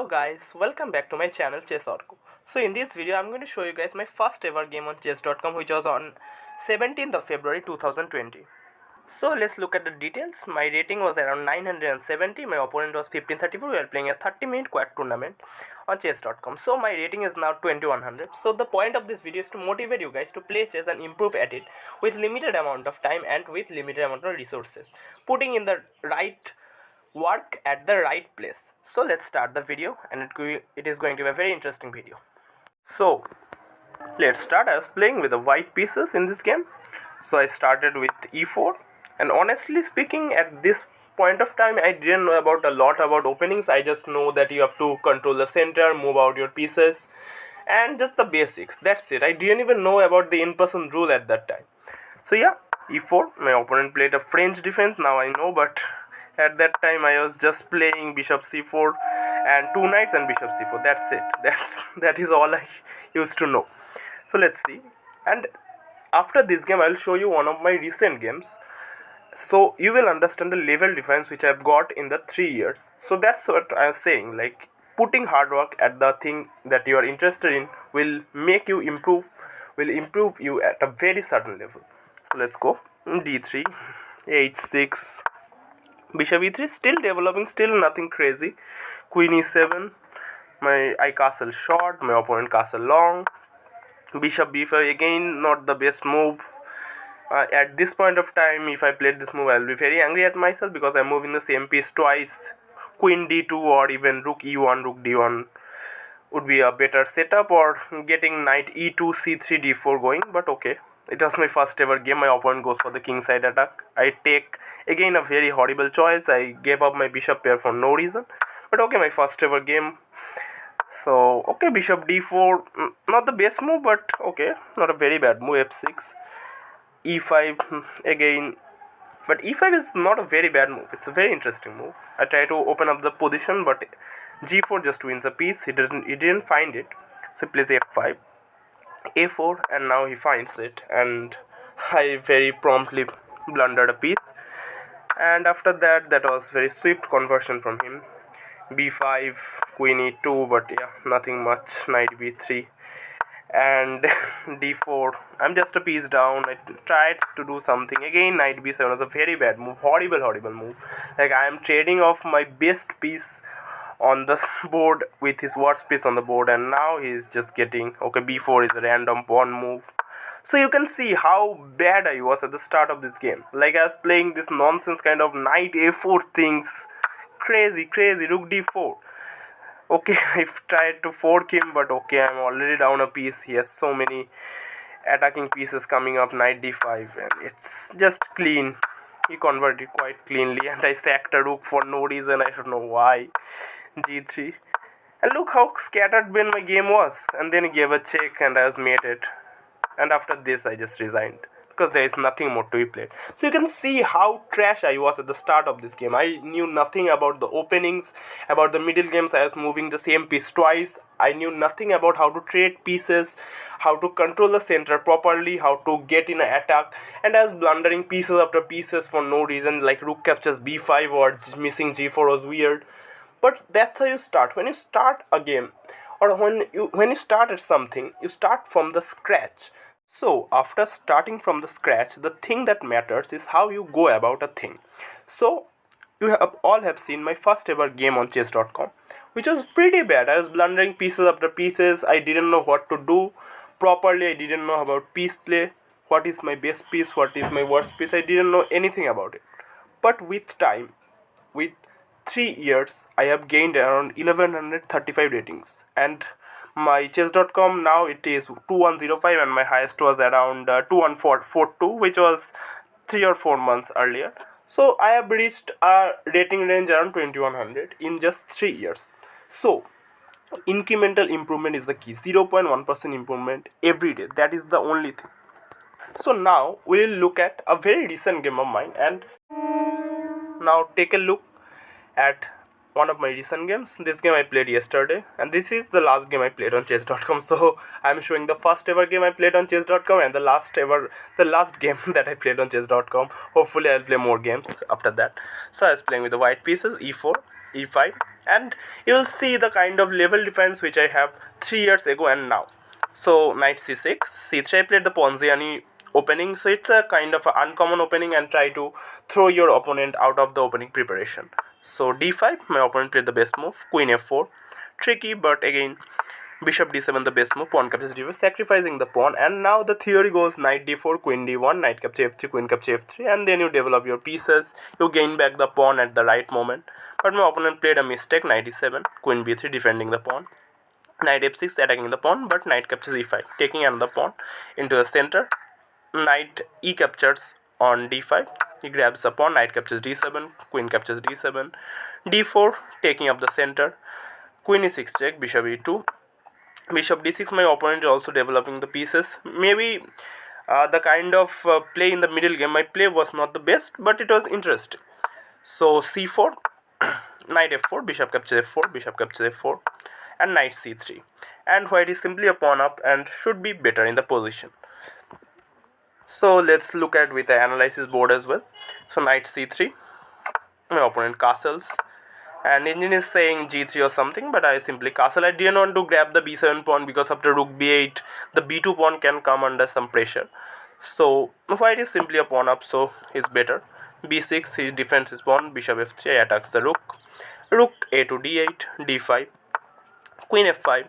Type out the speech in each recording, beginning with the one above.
Hello guys, welcome back to my channel Chess.co. So in this video I'm going to show you guys my first ever game on chess.com, which was on 17th of February 2020. So let's look at the details. My rating was around 970, my opponent was 1534. We are playing a 30-minute quad tournament on chess.com. So my rating is now 2100. So the point of this video is to motivate you guys to play chess and improve at it with limited amount of time and with limited amount of resources, putting in the right work at the right place. So let's start the video, and it is going to be a very interesting video. So let's start. I was playing with the white pieces in this game. So I started with e4, and honestly speaking, at this point of time I didn't know about a lot about openings. I just know that you have to control the center, move out your pieces, and just the basics. That's it. I didn't even know about the in-person rule at that time. So yeah, e4. My opponent played a French defense. Now I know, but at that time I was just playing bishop c4 and two knights and bishop c4. That's it. That is all I used to know. So let's see. And after this game I will show you one of my recent games, so you will understand the level difference which I've got in the 3 years. So that's what I was saying, like putting hard work at the thing that you are interested in will make you improve, will improve you at a very certain level. So let's go. d3, h6, bishop e3, still developing, still nothing crazy. Queen e7, I castle short, my opponent castle long. Bishop b5, again not the best move. At this point of time, if I played this move, I will be very angry at myself because I'm moving the same piece twice. Queen d2 or even rook e1, rook d1 would be a better setup, or getting knight e2, c3, d4 going, but okay. It was my first ever game. My opponent goes for the kingside attack. I take again a very horrible choice. I gave up my bishop pair for no reason, but okay, my first ever game. So okay, bishop d4, not the best move, but okay, not a very bad move. f6, e5 again, but e5 is not a very bad move. It's a very interesting move. I try to open up the position, but g4 just wins a piece. He didn't find it, so he plays f5, a4, and now he finds it, and I very promptly blundered a piece. And after that, that was very swift conversion from him. b5, queen e2, but yeah, nothing much. Knight b3 and d4. I'm just a piece down. I tried to do something. Again, knight b7 was a very bad move. Horrible move. Like, I am trading off my best piece on the board with his worst piece on the board, and now he's just getting, okay, b4 is a random pawn move. So you can see how bad I was at the start of this game. Like, I was playing this nonsense kind of knight a4 things. Crazy, rook d4. Okay, I've tried to fork him, but okay, I'm already down a piece. He has so many attacking pieces coming up. Knight d5, and it's just clean. He converted quite cleanly, and I sacked a rook for no reason. I don't know why. g3, and look how scattered been my game was. And then he gave a check, and I was mated. And after this, I just resigned because there is nothing more to be played. So you can see how trash I was at the start of this game. I knew nothing about the openings, about the middle games. I was moving the same piece twice. I knew nothing about how to trade pieces, how to control the center properly, how to get in an attack, and I was blundering pieces after pieces for no reason. Like rook captures b5 or missing g4 was weird. But that's how you start. When you start a game, or when you start at something, you start from the scratch. So after starting from the scratch, the thing that matters is how you go about a thing. So you all have seen my first ever game on chess.com, which was pretty bad. I was blundering pieces after pieces. I didn't know what to do properly. I didn't know about piece play. What is my best piece? What is my worst piece? I didn't know anything about it. But with time, with 3 years, I have gained around 1135 ratings, and my chess.com now it is 2105, and my highest was around 21442, which was 3 or 4 months earlier. So I have reached a rating range around 2100 in just 3 years. So incremental improvement is the key. 0.1% improvement every day. That is the only thing. So now we will look at a very recent game of mine, and now take a look at one of my recent games. This game I played yesterday, and this is the last game I played on chess.com. So I'm showing the first ever game I played on chess.com and the last game that I played on chess.com. Hopefully I'll play more games after that. So I was playing with the white pieces, e4, e5, and you will see the kind of level difference which I have 3 years ago and now. So knight c6, c3 I played the Ponziani opening, so it's a kind of an uncommon opening and try to throw your opponent out of the opening preparation. So d5, my opponent played the best move, queen f4, tricky, but again bishop d7 the best move, pawn captures d4, sacrificing the pawn, and now the theory goes knight d4, queen d1, knight capture f3, queen capture f3, and then you develop your pieces, you gain back the pawn at the right moment. But my opponent played a mistake, knight e7, queen b3, defending the pawn, knight f6, attacking the pawn, but knight captures e5, taking another pawn into the center, knight e captures on d5, he grabs the pawn, knight captures d7, queen captures d7, d4, taking up the center, queen e6 check, bishop e2, bishop d6. My opponent is also developing the pieces. Maybe the kind of play in the middle game, my play was not the best, but it was interesting. So c4, knight f4, bishop captures f4, bishop captures f4, and knight c3, and white is simply a pawn up and should be better in the position. So let's look at with the analysis board as well. So knight c3, my opponent castles, and engine is saying g3 or something, but I simply castle. I didn't want to grab the b7 pawn because after rook b8 the b2 pawn can come under some pressure. So white is simply a pawn up, so he's better. b6, he defends his pawn, bishop f3, I attacks the rook, rook a to d8, d5, queen f5,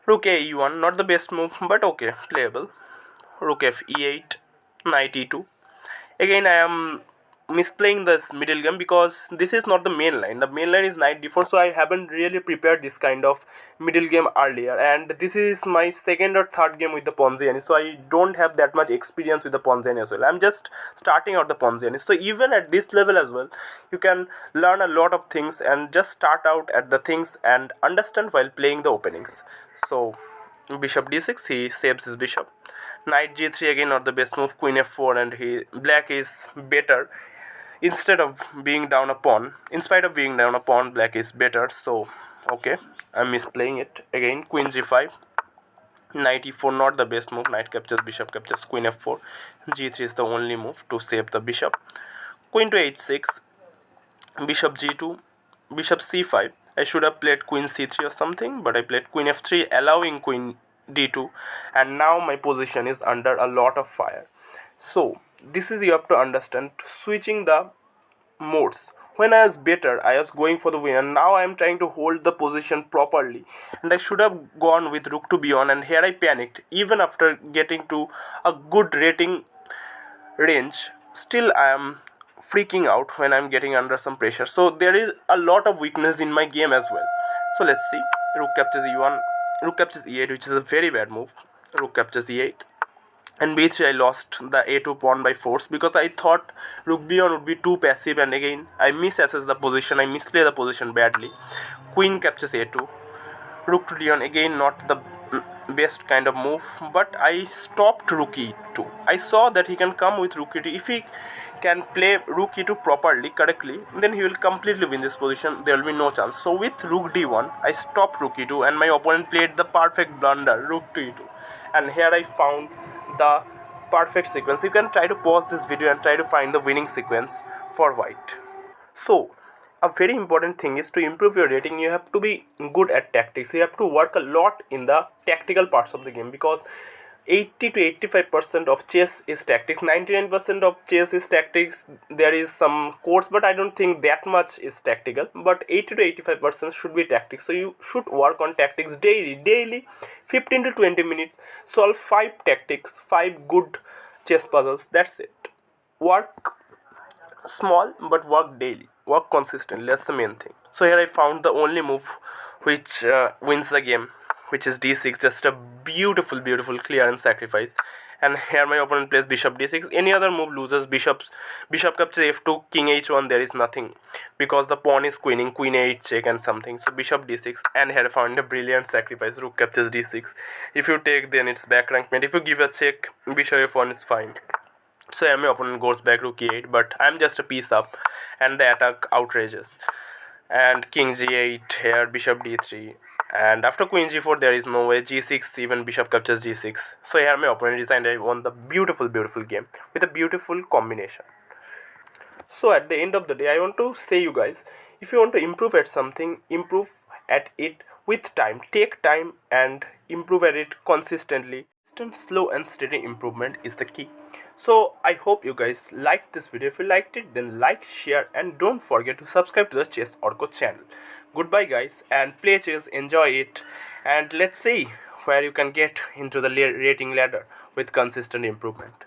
rook a e1, not the best move but okay, playable, rook f e8, knight e2. Again I am misplaying this middle game because this is not the main line. The main line is knight d4, so I haven't really prepared this kind of middle game earlier, and this is my second or third game with the Ponziani, so I don't have that much experience with the Ponziani as well. I'm just starting out the Ponziani, so even at this level as well you can learn a lot of things and just start out at the things and understand while playing the openings. So bishop d6, he saves his bishop, knight g3, again not the best move, queen f4, and black is better. Instead of being down a pawn, in spite of being down a pawn, black is better. So okay, I'm misplaying it. Again queen g5, knight e4, not the best move, knight captures, bishop captures, queen f4, g3 is the only move to save the bishop, queen to h6, bishop g2, bishop c5. I should have played queen c3 or something, but I played queen f3, allowing queen d2, and now my position is under a lot of fire. So this is, you have to understand, switching the modes. When I was better, I was going for the win, and now I am trying to hold the position properly, and I should have gone with rook to b1, and here I panicked. Even after getting to a good rating range, still I am freaking out when I am getting under some pressure. So there is a lot of weakness in my game as well. So let's see, rook captures e1, rook captures e8, which is a very bad move, rook captures e8, and b3 I lost the a2 pawn by force because I thought rook b1 would be too passive, and again I misassess the position, I misplay the position badly. Queen captures a2, rook to d1, again not the best kind of move, but I stopped rook e2. I saw that he can come with rook e2. If he can play rook e2 properly, correctly, then he will completely win this position, there will be no chance. So with rook d1 I stopped rook e2, and my opponent played the perfect blunder, rook to e2, and here I found the perfect sequence. You can try to pause this video and try to find the winning sequence for white. So a very important thing is, to improve your rating you have to be good at tactics. You have to work a lot in the tactical parts of the game, because 80 to 85% of chess is tactics, 99% of chess is tactics. There is some course, but I don't think that much is tactical, but 80 to 85% should be tactics. So you should work on tactics daily 15 to 20 minutes, solve 5 tactics, 5 good chess puzzles, that's it. Work small but work daily, work consistently, that's the main thing. So here I found the only move which wins the game, which is d6, just a beautiful clearance sacrifice. And here my opponent plays bishop d6, any other move loses. Bishop captures f2, king h1, there is nothing because the pawn is queening, queen a8 check and something. So bishop d6, and here I found a brilliant sacrifice, rook captures d6. If you take, then it's back rank mate. If you give a check, bishop f1 is fine. So here my opponent goes back rook e8, but I'm just a piece up, and the attack outrageous. And king g8, here bishop d3, and after queen g4 there is no way, g6, even bishop captures g6. So here my opponent designed, I won the beautiful game with a beautiful combination. So at the end of the day, I want to say you guys, If you want to improve at something, improve at it with time. Take time and improve at it consistently. Consistent, slow and steady improvement is the key. So I hope you guys liked this video. If you liked it, then like, share and don't forget to subscribe to the Chess Orko channel. Goodbye guys, and play chess, enjoy it, and let's see where you can get into the rating ladder with consistent improvement.